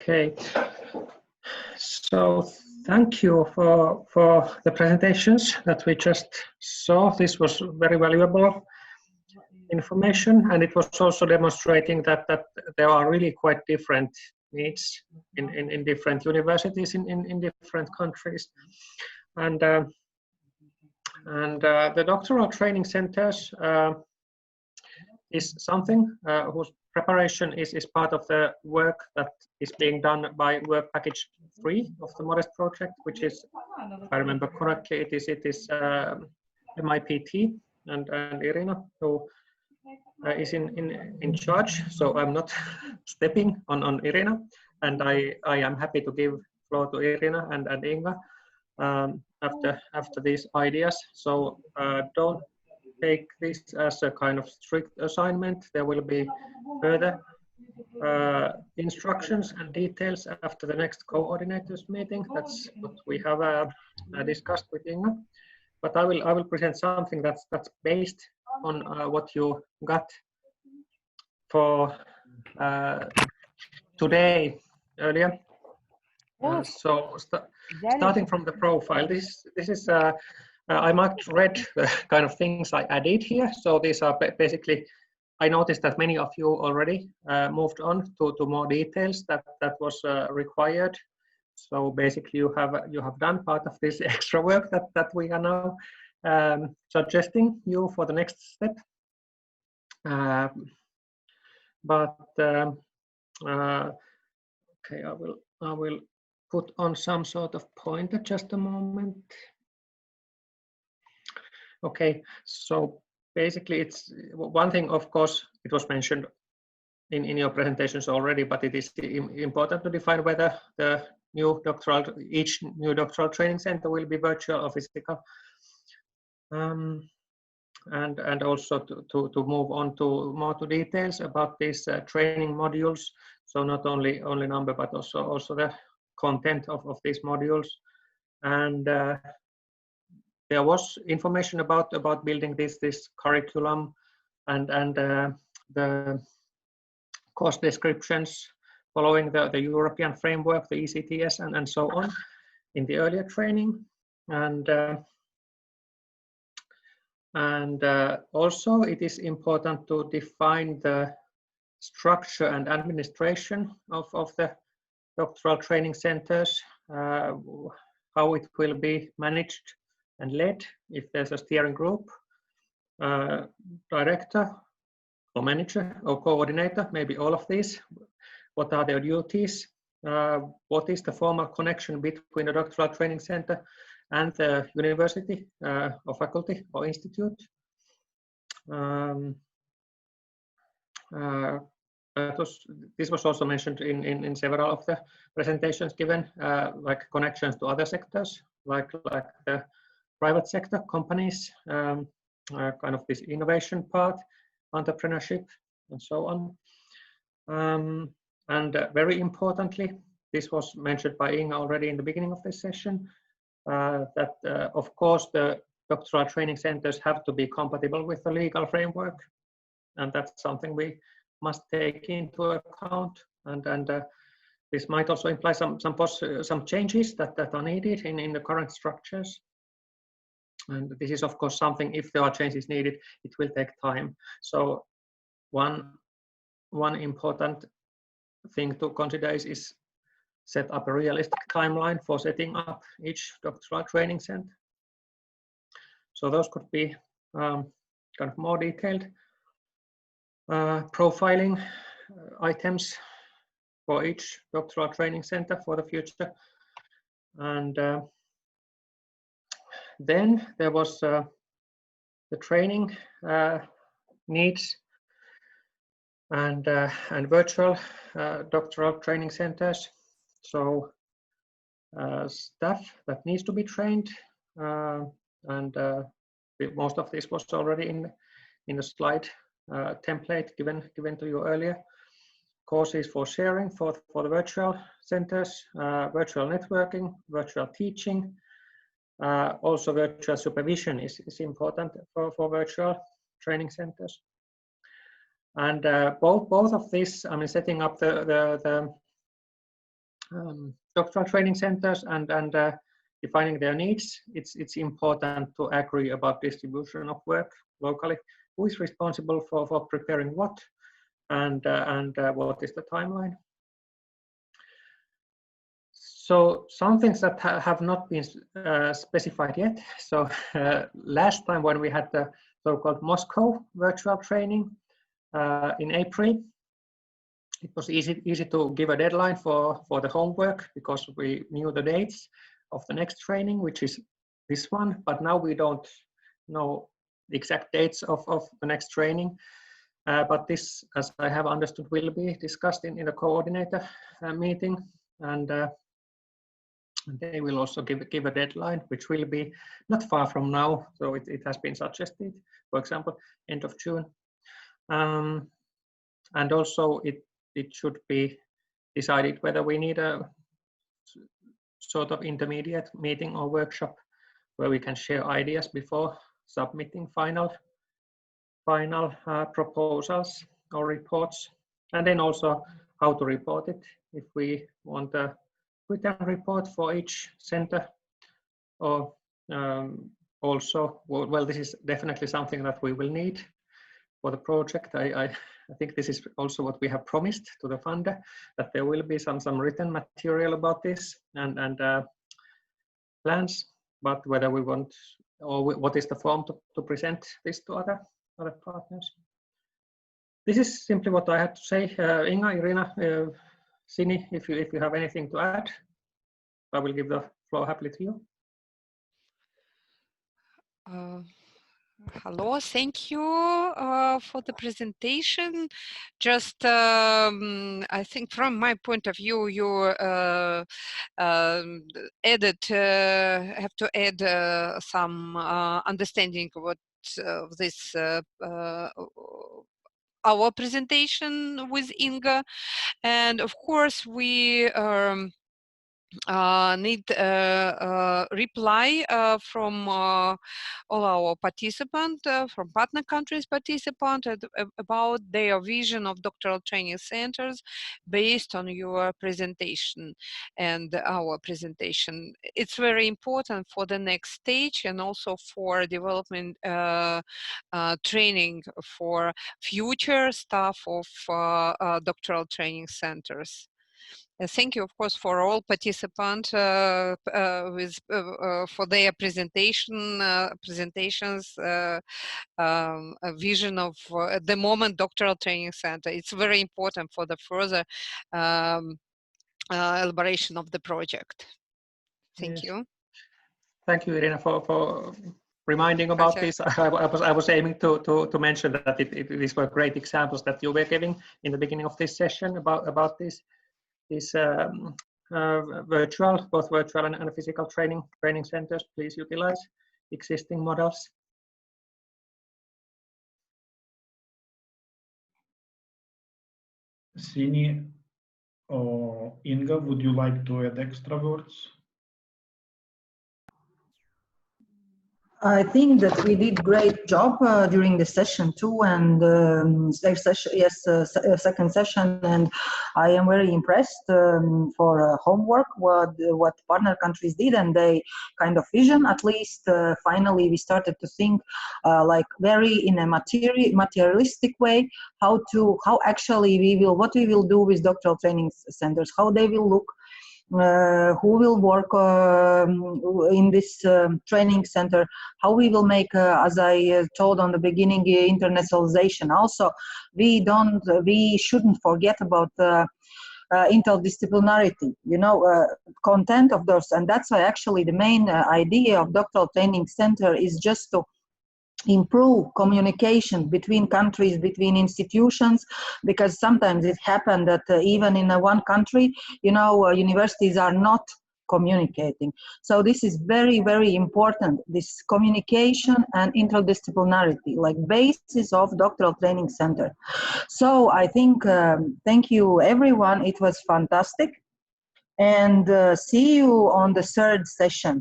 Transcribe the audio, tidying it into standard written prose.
Okay, so thank you for the presentations that we just saw. This was very valuable information, and it was also demonstrating that there are really quite different needs in different universities in different countries. And the doctoral training centers is something whose preparation is part of the work that is being done by work package 3 of the MODEST project, which is, if I remember correctly, it is MIPT and Irina who is in charge. So I'm not stepping on Irina, and I am happy to give floor to Irina and Inga after these ideas. So don't take this as a kind of strict assignment. There will be further instructions and details after the next coordinators meeting. That's what we have discussed with Inga. But I will present something that's based on what you got for today earlier. So starting from the profile, this is I marked red the kind of things I added here. So these are basically, I noticed that many of you already moved on to more details that was required. So basically you have done part of this extra work that we are now suggesting you for the next step. Okay, I will put on some sort of pointer, just a moment. Okay, so basically it's one thing, of course, it was mentioned in your presentations already, but it is important to define whether the each new doctoral training center will be virtual or physical. And also to move on to more details about these training modules. So not only number, but also the content of these modules. And there was information about building this curriculum and the course descriptions following the European framework, the ECTS, and so on in the earlier training. And also it is important to define the structure and administration of the doctoral training centers, how it will be managed and led, if there's a steering group, director or manager or coordinator, maybe all of these. What are their duties? What is the formal connection between the doctoral training center and the university or faculty or institute? This was also mentioned in several of the presentations given, like connections to other sectors, like the private sector companies, kind of this innovation part, entrepreneurship, and so on. And very importantly, this was mentioned by Inga already in the beginning of this session, that of course the doctoral training centers have to be compatible with the legal framework, and that's something we must take into account. And this might also imply some changes that are needed in the current structures. And this is of course something, if there are changes needed, it will take time. So one important thing to consider is set up a realistic timeline for setting up each doctoral training center. So those could be kind of more detailed profiling items for each doctoral training center for the future. And then there was the training needs and virtual doctoral training centers. So staff that needs to be trained, and most of this was already in the slide template given to you earlier. Courses for sharing for the virtual centers, virtual networking, virtual teaching. Also virtual supervision is important for virtual training centers. And both of these, I mean, setting up the doctoral training centers and defining their needs, it's important to agree about distribution of work locally. Who is responsible for preparing what, and what is the timeline? So some things that have not been specified yet. So last time when we had the so-called Moscow virtual training in April, it was easy to give a deadline for the homework because we knew the dates of the next training, which is this one, but now we don't know the exact dates of the next training. But this, as I have understood, will be discussed in the coordinator meeting, and they will also give a deadline, which will be not far from now. So it has been suggested, for example, end of June. And also it should be decided whether we need a sort of intermediate meeting or workshop where we can share ideas before submitting final proposals or reports, and then also how to report it. If we want a written report for each center, or also, well, this is definitely something that we will need for the project. I think this is also what we have promised to the funder, that there will be some written material about this and plans, but whether we want, or what is the form to present this to other partners. This is simply what I had to say. Inga, Irina, Sini, if you have anything to add, I will give the floor happily to you. Hello, thank you for the presentation. Just, I think from my point of view, you have to add some understanding what this our presentation with Inga, and of course we need reply from all our participants, from partner countries participants, about their vision of doctoral training centers based on your presentation and our presentation. It's very important for the next stage and also for development training for future staff of doctoral training centers. Thank you, of course, for all participants for their presentations, a vision of the moment doctoral training center. It's very important for the further elaboration of the project. Thank you. Thank you, Irina, for reminding about this. I was aiming to mention that these were great examples that you were giving in the beginning of this session about this. These both virtual and physical training centers. Please utilize existing models. Sini or Inga, would you like to add extra words? I think that we did great job during the session 2 and second session, and I am very impressed for homework what partner countries did, and they kind of vision. At least finally we started to think like very in a materialistic way how actually what we will do with doctoral training centers, how they will look. Who will work in this training center, how we will make, as I told on the beginning, internationalization. Also, we shouldn't forget about interdisciplinarity, content of those, and that's why actually the main idea of doctoral training center is just to improve communication between countries, between institutions, because sometimes it happens that even in one country, universities are not communicating. So this is very, very important, this communication and interdisciplinarity, like basis of doctoral training center. So I think, thank you everyone, it was fantastic, and see you on the third session.